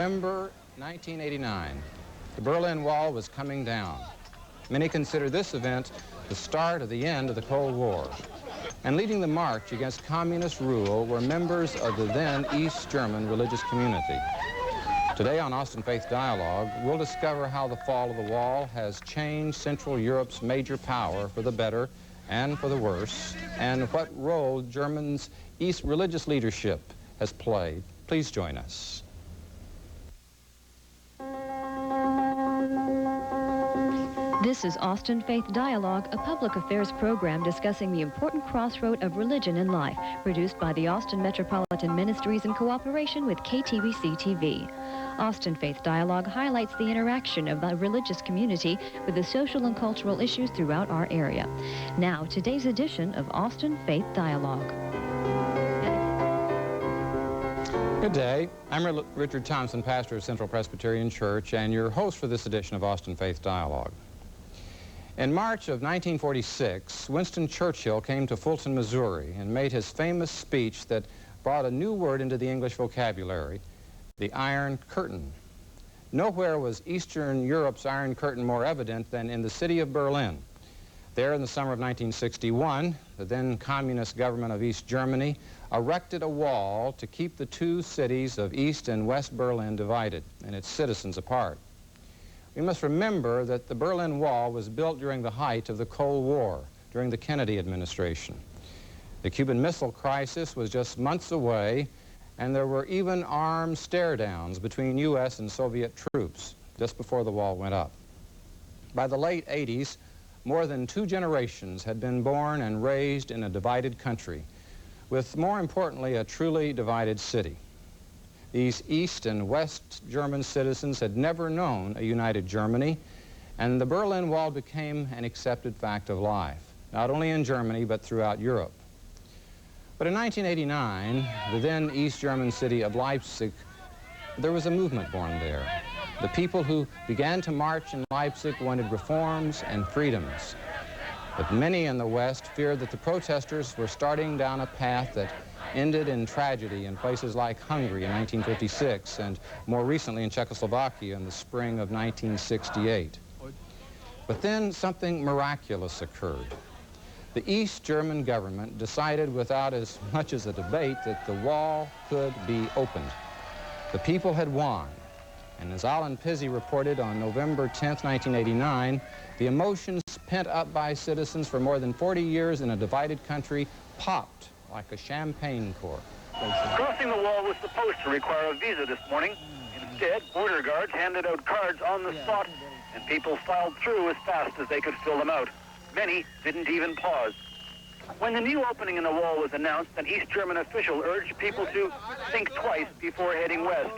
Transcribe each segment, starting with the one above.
November 1989, the Berlin Wall was coming down. Many consider this event the start of the end of the Cold War. And leading the march against communist rule were members of the then East German religious community. Today on Austin Faith Dialogue, we'll discover how the fall of the wall has changed Central Europe's major power for the better and for the worse, and what role Germany's East religious leadership has played. Please join us. This is Austin Faith Dialogue, a public affairs program discussing the important crossroad of religion and life, produced by the Austin Metropolitan Ministries in cooperation with KTBC-TV. Austin Faith Dialogue highlights the interaction of the religious community with the social and cultural issues throughout our area. Now, today's edition of Austin Faith Dialogue. Good day. I'm Richard Thompson, pastor of Central Presbyterian Church, and your host for this edition of Austin Faith Dialogue. In March of 1946, Winston Churchill came to Fulton, Missouri, and made his famous speech that brought a new word into the English vocabulary, the Iron Curtain. Nowhere was Eastern Europe's Iron Curtain more evident than in the city of Berlin. There in the summer of 1961, the then communist government of East Germany erected a wall to keep the two cities of East and West Berlin divided and its citizens apart. We must remember that the Berlin Wall was built during the height of the Cold War, during the Kennedy administration. The Cuban Missile Crisis was just months away, and there were even armed stare-downs between U.S. and Soviet troops just before the wall went up. By the late 80s, more than 2 generations had been born and raised in a divided country, with, more importantly, a truly divided city. These East and West German citizens had never known a united Germany, and the Berlin Wall became an accepted fact of life, not only in Germany, but throughout Europe. But in 1989, the then East German city of Leipzig, there was a movement born there. The people who began to march in Leipzig wanted reforms and freedoms. But many in the West feared that the protesters were starting down a path that ended in tragedy in places like Hungary in 1956 and more recently in Czechoslovakia in the spring of 1968. But then something miraculous occurred. The East German government decided without as much as a debate that the wall could be opened. The people had won. And as Alan Pizzi reported on November 10th, 1989, the emotions pent up by citizens for more than 40 years in a divided country popped like a champagne cork. Crossing the wall was supposed to require a visa this morning. Instead, border guards handed out cards on the spot, and people filed through as fast as they could fill them out. Many didn't even pause. When the new opening in the wall was announced, an East German official urged people to think twice before heading west.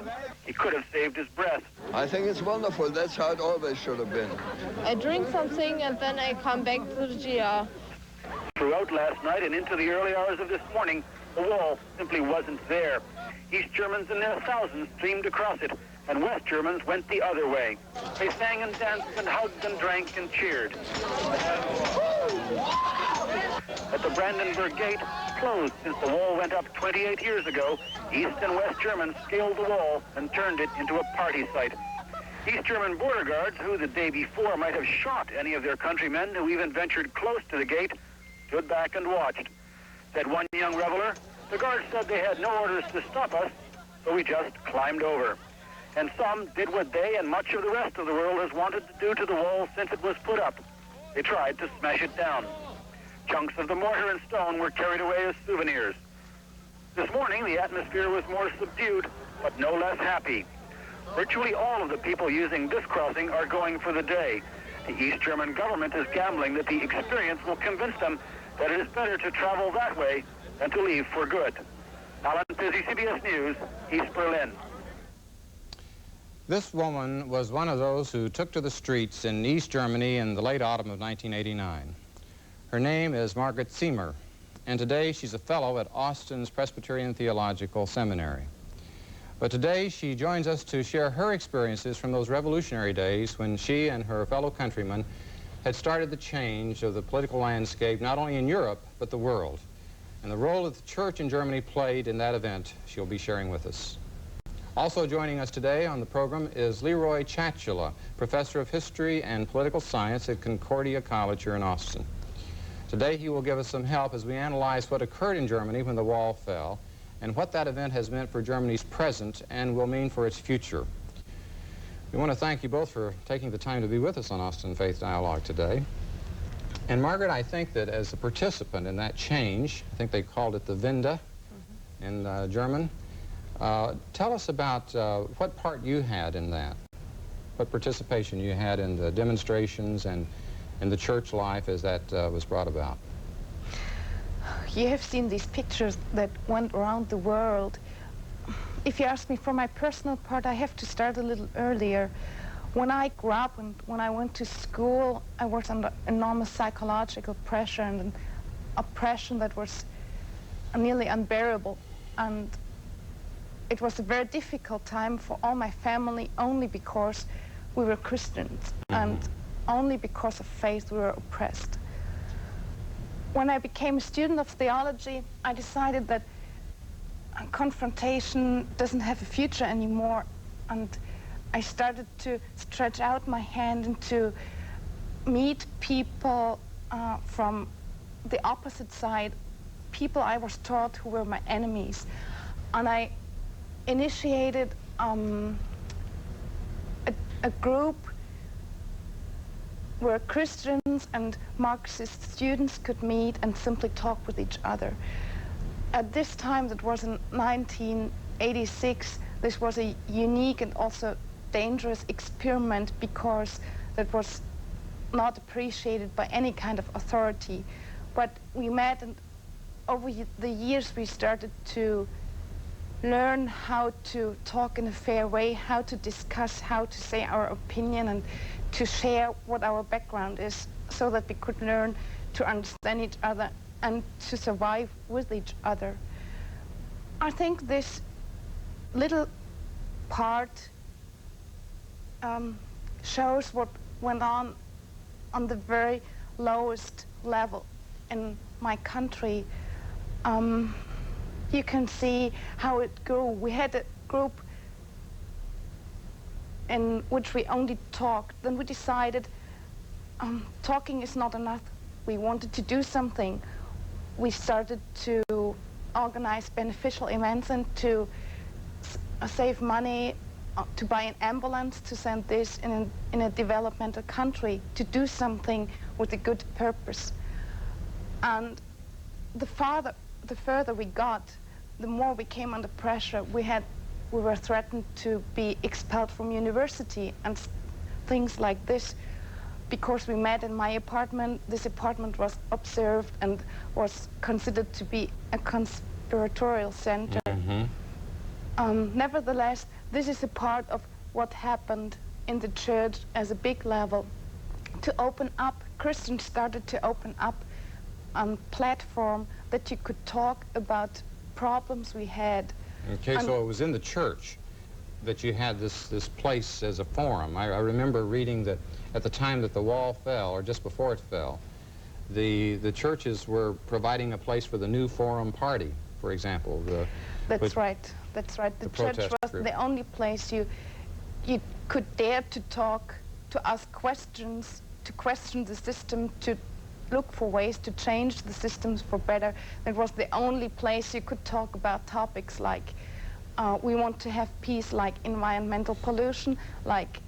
He could have saved his breath. I think it's wonderful. That's how it always should have been. I drink something and then I come back to the GR. Throughout last night and into the early hours of this morning, the wall simply wasn't there. East Germans in their thousands streamed across it, and West Germans went the other way. They sang and danced and hugged and drank and cheered. At the Brandenburg Gate, closed since the wall went up 28 years ago, East and West Germans scaled the wall and turned it into a party site. East German border guards, who the day before might have shot any of their countrymen who even ventured close to the gate, stood back and watched. Said one young reveler, "The guards said they had no orders to stop us, so we just climbed over." And some did what they and much of the rest of the world has wanted to do to the wall since it was put up. They tried to smash it down. Chunks of the mortar and stone were carried away as souvenirs. This morning, the atmosphere was more subdued, but no less happy. Virtually all of the people using this crossing are going for the day. The East German government is gambling that the experience will convince them that it is better to travel that way than to leave for good. Alan Pizzi, CBS News, East Berlin. This woman was one of those who took to the streets in East Germany in the late autumn of 1989. Her name is Margaret Ziemer, and today she's a fellow at Austin's Presbyterian Theological Seminary. But today she joins us to share her experiences from those revolutionary days when she and her fellow countrymen had started the change of the political landscape not only in Europe but the world, and the role that the church in Germany played in that event she'll be sharing with us. Also joining us today on the program is Leroy Chatula, Professor of History and Political Science at Concordia College here in Austin. Today he will give us some help as we analyze what occurred in Germany when the wall fell and what that event has meant for Germany's present and will mean for its future. We want to thank you both for taking the time to be with us on Austin Faith Dialogue today. And Margaret, I think that as a participant in that change, I think they called it the Wende in German, tell us about what part you had in that, what participation you had in the demonstrations and in the church life as that was brought about. You have seen these pictures that went around the world. If you ask me for my personal part, I have to start a little earlier. When I grew up and when I went to school, I was under enormous psychological pressure and an oppression that was nearly unbearable. And it was a very difficult time for all my family only because we were Christians and only because of faith we were oppressed. When I became a student of theology, I decided that confrontation doesn't have a future anymore, and I started to stretch out my hand and to meet people from the opposite side, people I was taught who were my enemies. And I initiated a group where Christians and Marxist students could meet and simply talk with each other. At this time, that was in 1986, this was a unique and also dangerous experiment because that was not appreciated by any kind of authority. But we met, and over the years we started to learn how to talk in a fair way, how to discuss, how to say our opinion, and to share what our background is so that we could learn to understand each other and to survive with each other. I think this little part shows what went on the very lowest level in my country. You can see how it grew. We had a group in which we only talked. Then we decided talking is not enough. We wanted to do something. We started to organize beneficial events and to save money to buy an ambulance to send this in a developmental country, to do something with a good purpose. And the further we got, the more we came under pressure. We were threatened to be expelled from university and things like this. Because we met in my apartment, this apartment was observed and was considered to be a conspiratorial center. Nevertheless, this is a part of what happened in the church as a big level. To open up, Christians started to open up a platform that you could talk about problems we had. Okay, so it was in the church that you had this place as a forum. I remember reading that at the time that the wall fell, or just before it fell, the churches were providing a place for the New Forum Party, for example. That's right. That's right. The church was the only place you could dare to talk, to ask questions, to question the system, to look for ways to change the systems for better. It was the only place you could talk about topics like we want to have peace, like environmental pollution, like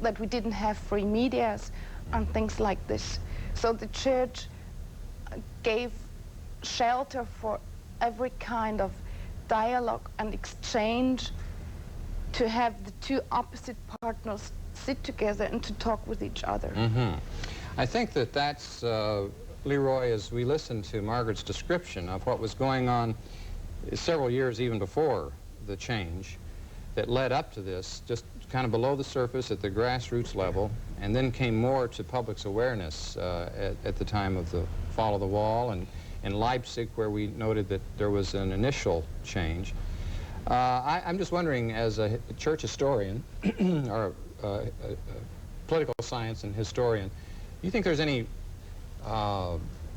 that we didn't have free medias and things like this. So the church gave shelter for every kind of dialogue and exchange, to have the two opposite partners sit together and to talk with each other. I think that's, Leroy, as we listened to Margaret's description of what was going on several years even before the change that led up to this, just kind of below the surface at the grassroots level, and then came more to public's awareness at the time of the fall of the wall, and in Leipzig, where we noted that there was an initial change. I'm just wondering, as a church historian, or a political science and historian, do you think there's any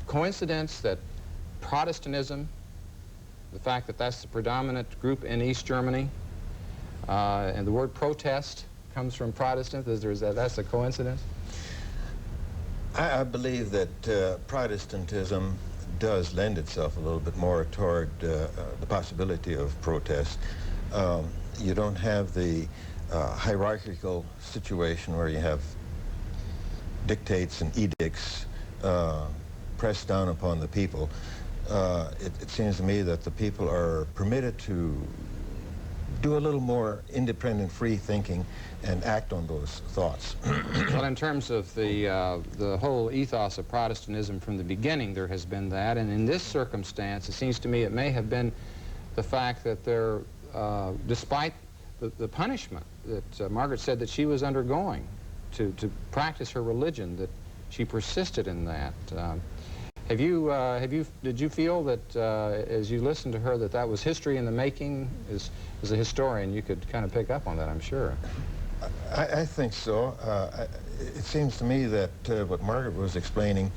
coincidence that Protestantism, the fact that that's the predominant group in East Germany, And the word protest comes from Protestant. That's a coincidence? I believe that Protestantism does lend itself a little bit more toward the possibility of protest. You don't have the hierarchical situation where you have dictates and edicts pressed down upon the people. It seems to me that the people are permitted to do a little more independent, free thinking and act on those thoughts. Well, in terms of the whole ethos of Protestantism from the beginning, there has been that. And in this circumstance, it seems to me it may have been the fact that there, despite the punishment that Margaret said that she was undergoing to practice her religion, that she persisted in that. Did you feel that as you listened to her that that was history in the making? As a historian, you could kind of pick up on that, I'm sure. I think so. It seems to me that what Margaret was explaining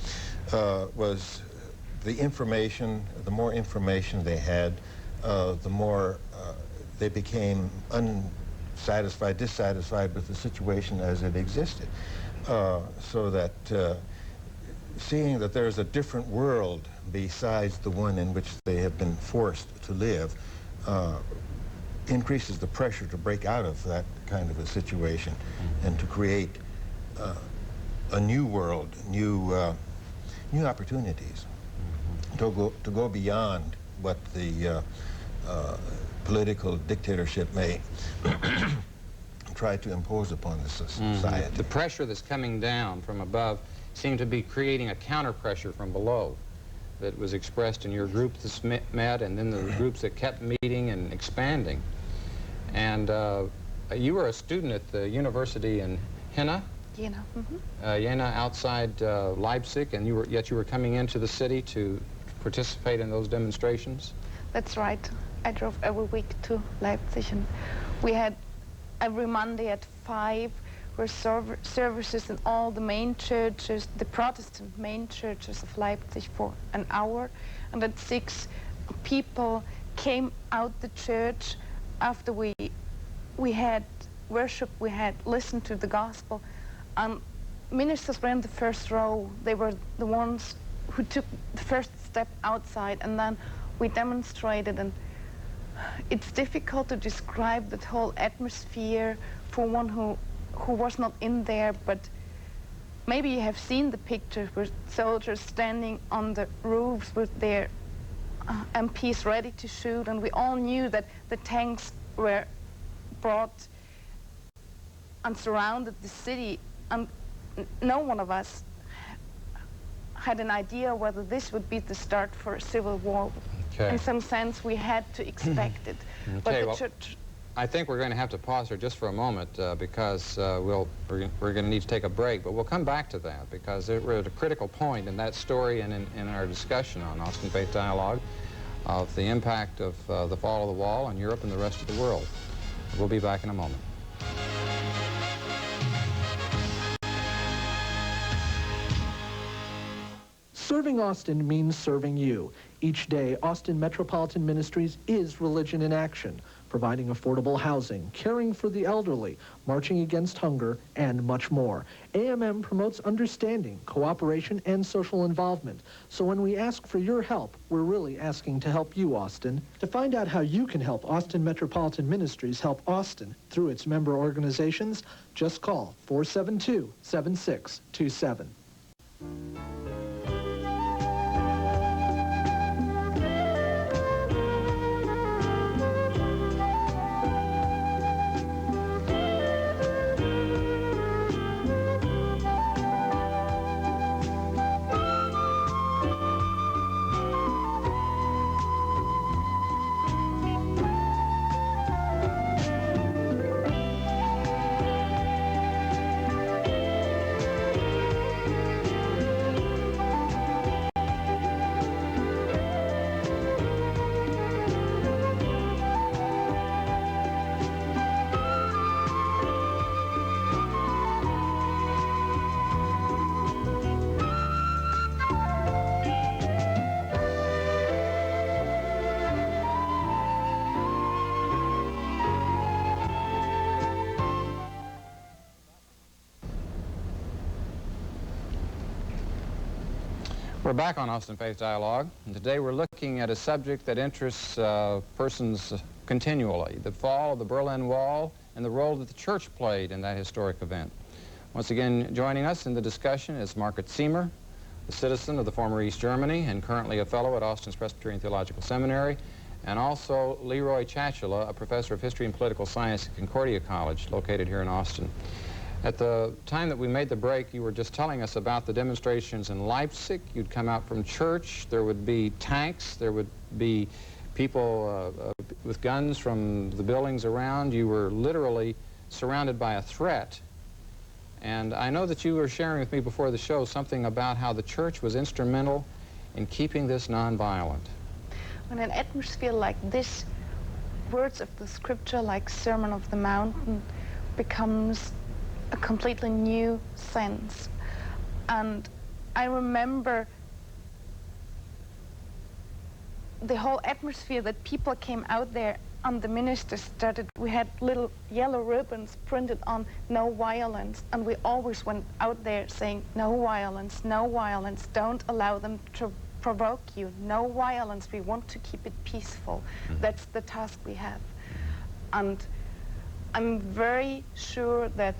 was the information, the more information they had, the more they became unsatisfied, dissatisfied with the situation as it existed. So that seeing that there's a different world besides the one in which they have been forced to live increases the pressure to break out of that kind of a situation and to create a new world, new opportunities, to go beyond what the political dictatorship may try to impose upon the society. The pressure that's coming down from above seemed to be creating a counter pressure from below that was expressed in your group that met and then the groups that kept meeting and expanding. And you were a student at the university in Jena? Jena. Jena, outside Leipzig, and yet you were coming into the city to participate in those demonstrations? That's right. I drove every week to Leipzig, and we had every Monday at 5 were services in all the main churches, the Protestant main churches of Leipzig for an hour, and at 6 people came out the church after we had worship, we had listened to the gospel. Ministers were in the first row. They were the ones who took the first step outside, and then we demonstrated. And it's difficult to describe that whole atmosphere for one who was not in there, but maybe you have seen the pictures with soldiers standing on the roofs with their MPs ready to shoot, and we all knew that the tanks were brought and surrounded the city, and no one of us had an idea whether this would be the start for a civil war. Okay. In some sense, we had to expect it. Okay, But the well, church... I think we're going to have to pause here just for a moment because we're going to need to take a break, but we'll come back to that because we're at a critical point in that story and in our discussion on Austin Faith Dialogue of the impact of the fall of the wall on Europe and the rest of the world. We'll be back in a moment. Serving Austin means serving you. Each day, Austin Metropolitan Ministries is religion in action, providing affordable housing, caring for the elderly, marching against hunger, and much more. AMM promotes understanding, cooperation, and social involvement. So when we ask for your help, we're really asking to help you, Austin. To find out how you can help Austin Metropolitan Ministries help Austin through its member organizations, just call 472-7627. We're back on Austin Faith Dialogue, and today we're looking at a subject that interests persons continually, the fall of the Berlin Wall and the role that the church played in that historic event. Once again, joining us in the discussion is Margaret Siemer, a citizen of the former East Germany and currently a fellow at Austin's Presbyterian Theological Seminary, and also Leroy Chachula, a professor of history and political science at Concordia College, located here in Austin. At the time that we made the break, you were just telling us about the demonstrations in Leipzig. You'd come out from church, there would be tanks, there would be people with guns from the buildings around. You were literally surrounded by a threat. And I know that you were sharing with me before the show something about how the church was instrumental in keeping this nonviolent. When an atmosphere like this, words of the scripture like Sermon of the Mountain becomes a completely new sense. And I remember the whole atmosphere that people came out there and the minister started. We had little yellow ribbons printed on no violence, and we always went out there saying no violence, don't allow them to provoke you, no violence, we want to keep it peaceful. That's the task we have. And I'm very sure that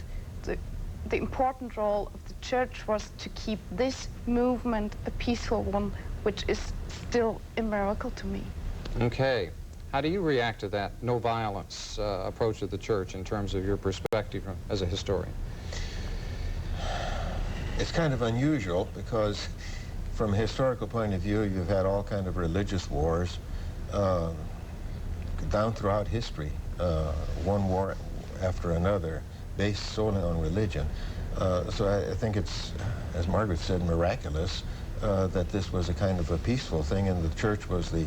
the important role of the church was to keep this movement a peaceful one, which is still a miracle to me. Okay. How do you react to that no violence approach of the church in terms of your perspective as a historian? It's kind of unusual because from a historical point of view, you've had all kind of religious wars down throughout history, one war after another, based solely on religion. So I think it's, as Margaret said, miraculous that this was a kind of a peaceful thing, and the church was the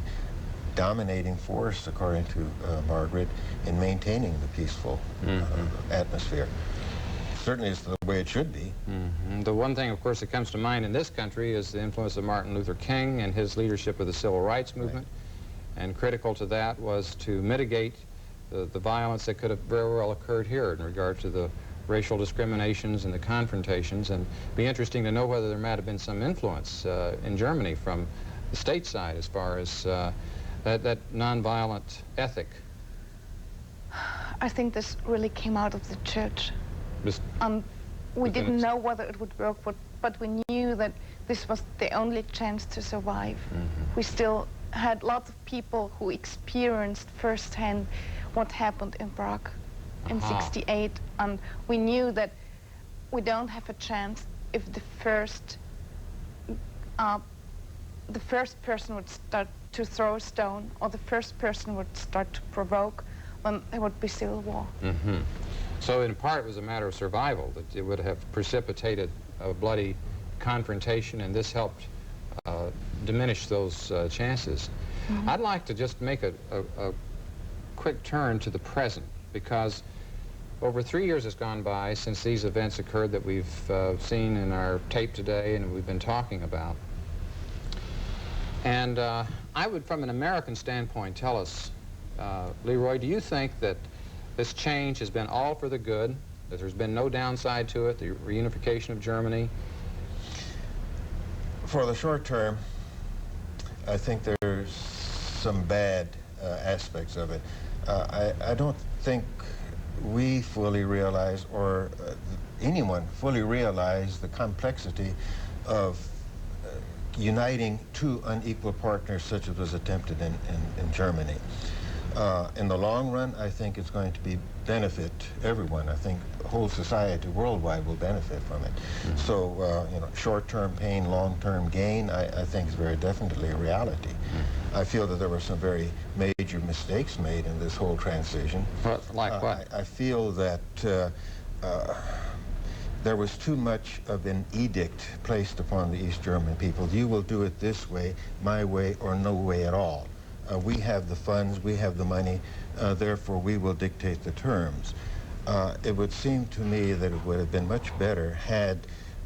dominating force, according to Margaret, in maintaining the peaceful atmosphere. Certainly it's the way it should be. The one thing, of course, that comes to mind in this country is the influence of Martin Luther King and his leadership of the Civil Rights Movement. Right. And critical to that was to mitigate the violence that could have very well occurred here in regard to the racial discriminations and the confrontations. And it'd be interesting to know whether there might have been some influence in Germany from the state side as far as that nonviolent ethic. I think this really came out of the church. We didn't know whether it would work, but we knew that this was the only chance to survive. We still had lots of people who experienced firsthand what happened in Prague in '68, and we knew that we don't have a chance if the first person would start to throw a stone, or the first person would start to provoke, then there would be civil war. So in part it was a matter of survival, that it would have precipitated a bloody confrontation, and this helped diminish those chances. I'd like to just make a quick turn to the present, because over 3 years has gone by since these events occurred that we've seen in our tape today and we've been talking about. And I would, from an American standpoint, tell us, Leroy, do you think that this change has been all for the good, that there's been no downside to it, the reunification of Germany? For the short term, I think there's some bad aspects of it. I don't think we fully realize, or anyone fully realize, the complexity of uniting two unequal partners such as was attempted in Germany. In the long run, I think it's going to benefit everyone. I think the whole society worldwide will benefit from it. So, you know, short-term pain, long-term gain, I think is very definitely a reality. I feel that there were some very major mistakes made in this whole transition. Like what? I feel that there was too much of an edict placed upon the East German people. You will do it this way, my way, or no way at all. We have the funds, we have the money, therefore we will dictate the terms. It would seem to me that it would have been much better had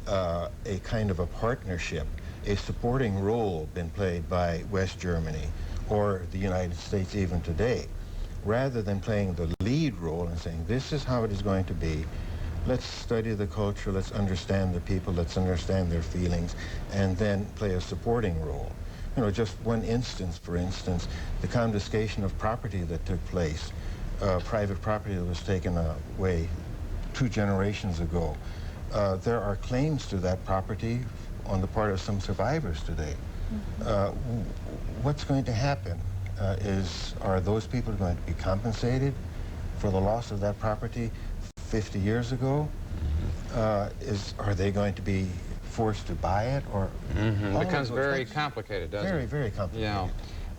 a kind of a partnership, a supporting role been played by West Germany or the United States even today, rather than playing the lead role and saying, this is how it is going to be. let's study the culture, let's understand the people, let's understand their feelings, and then play a supporting role. You know, just one instance, for instance, the confiscation of property that took place, private property that was taken away 2 generations ago. There are claims to that property on the part of some survivors today. What's going to happen? Are those people going to be compensated for the loss of that property 50 years ago? Are they going to be forced to buy it? Or it becomes very complicated, doesn't it? Very, very complicated. Yeah.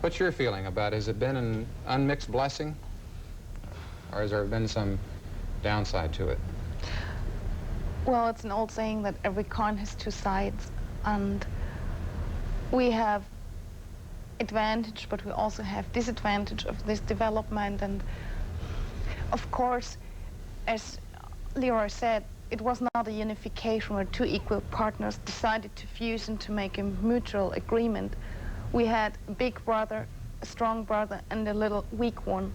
What's your feeling about it? Has it been an unmixed blessing? Or has there been some downside to it? Well, it's an old saying that every coin has 2 sides, and we have advantage, but we also have disadvantage of this development. And of course, as Leroy said, it was not a unification where 2 equal partners decided to fuse and to make a mutual agreement. We had a big brother, a strong brother, and a little weak one.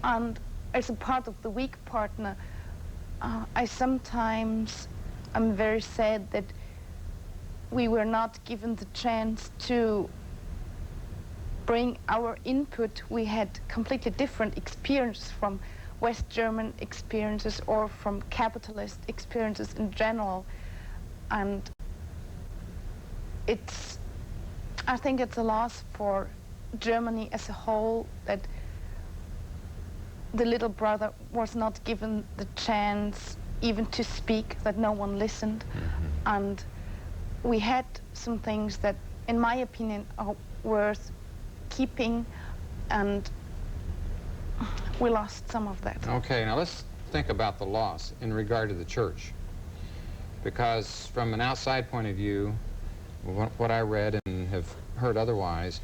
And as a part of the weak partner, I sometimes am very sad that we were not given the chance to bring our input. We had completely different experiences from West German experiences or from capitalist experiences in general. And I think it's a loss for Germany as a whole that the little brother was not given the chance even to speak, that no one listened. And we had some things that, in my opinion, are worth keeping, and we lost some of that. Okay, now let's think about the loss in regard to the church. Because from an outside point of view, what I read and have heard otherwise,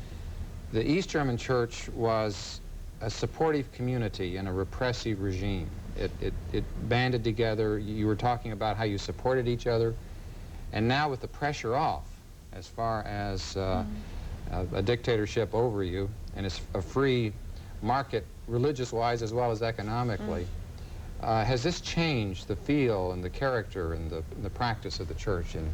the East German church was a supportive community in a repressive regime. It banded together. You were talking about how you supported each other. And now with the pressure off, as far as a dictatorship over you, and it's a free market, religious-wise as well as economically, has this changed the feel and the character and the practice of the church in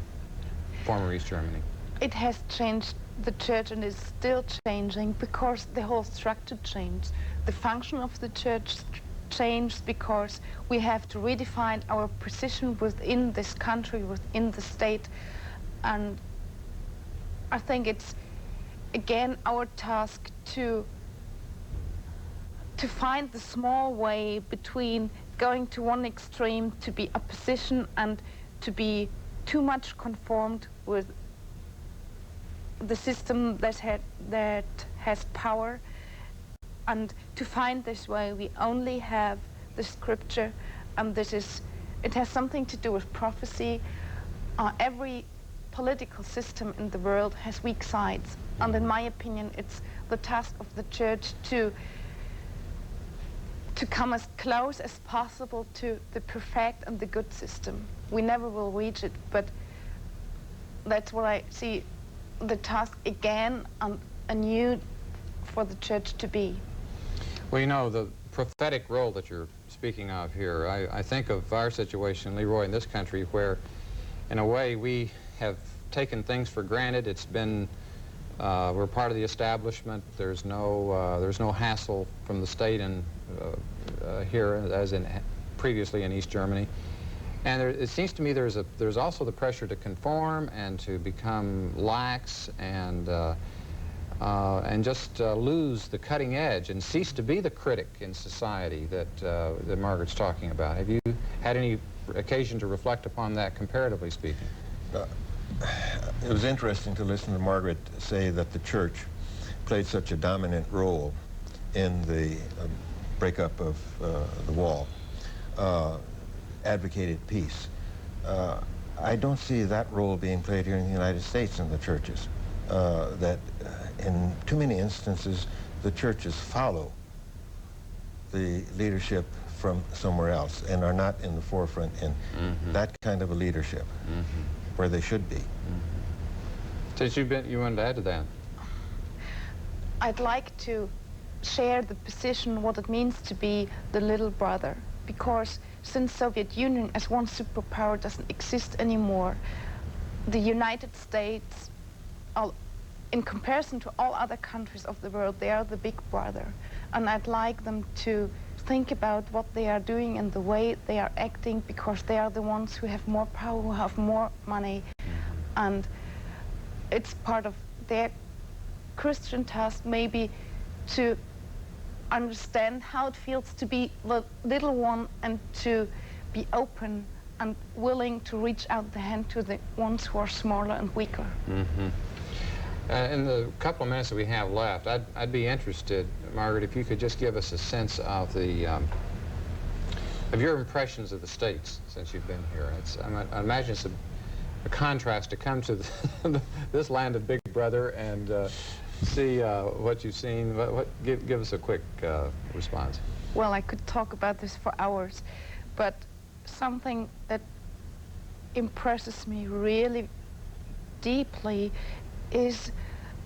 former East Germany? It has changed the church, and is still changing because the whole structure changed. The function of the church changed because we have to redefine our position within this country, within the state. And I think it's, again, our task to find the small way between going to one extreme to be opposition and to be too much conformed with the system that has power. And to find this way, we only have the scripture, and it has something to do with prophecy. Every political system in the world has weak sides, and in my opinion, it's the task of the church to come as close as possible to the perfect and the good system. We never will reach it, but that's what I see the task again and anew for the church to be. Well, you know, the prophetic role that you're speaking of here, I think of our situation, Leroy, in this country, where in a way we have taken things for granted. It's been, we're part of the establishment. There's no hassle from the state and here as in previously in East Germany. And it seems to me there's also the pressure to conform and to become lax and just lose the cutting edge and cease to be the critic in society that Margaret's talking about. Have you had any occasion to reflect upon that, comparatively speaking? It was interesting to listen to Margaret say that the church played such a dominant role in the breakup of the wall, advocated peace. I don't see that role being played here in the United States in the churches. That in too many instances, the churches follow the leadership from somewhere else and are not in the forefront in that kind of a leadership where they should be. Since you wanted to add to that? I'd like to share the position, what it means to be the little brother. because since Soviet Union as one superpower doesn't exist anymore, the United States, in comparison to all other countries of the world, they are the big brother. And I'd like them to think about what they are doing and the way they are acting, because they are the ones who have more power, who have more money. And it's part of their Christian task maybe to understand how it feels to be the little one and to be open and willing to reach out the hand to the ones who are smaller and weaker. In the couple of minutes that we have left, I'd be interested, Margaret, if you could just give us a sense of the of your impressions of the States since you've been here. I imagine it's a contrast to come to this land of Big Brother and see what you've seen. Give us a quick response. Well, I could talk about this for hours, but something that impresses me really deeply is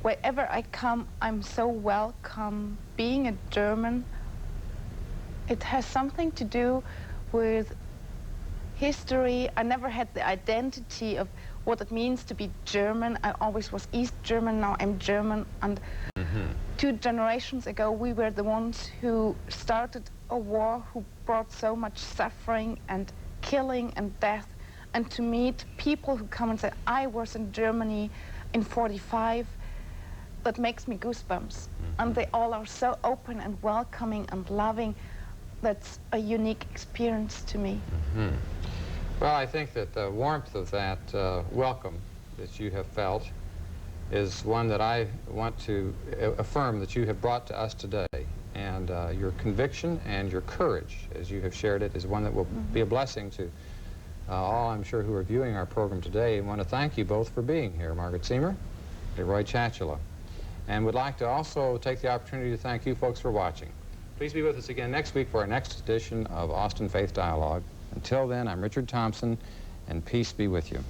wherever I come, I'm so welcome. Being a German, it has something to do with history. I never had the identity of what it means to be German. I always was East German, now I'm German. And 2 generations ago, we were the ones who started a war, who brought so much suffering and killing and death. And to meet people who come and say, I was in Germany in '45, that makes me goosebumps. And they all are so open and welcoming and loving. That's a unique experience to me. Well, I think that the warmth of that welcome that you have felt is one that I want to affirm that you have brought to us today. And your conviction and your courage, as you have shared it, is one that will be a blessing to all, I'm sure, who are viewing our program today. I want to thank you both for being here, Margaret Siemer and Roy Chachula. And would like to also take the opportunity to thank you folks for watching. Please be with us again next week for our next edition of Austin Faith Dialogue. Until then, I'm Richard Thompson, and peace be with you.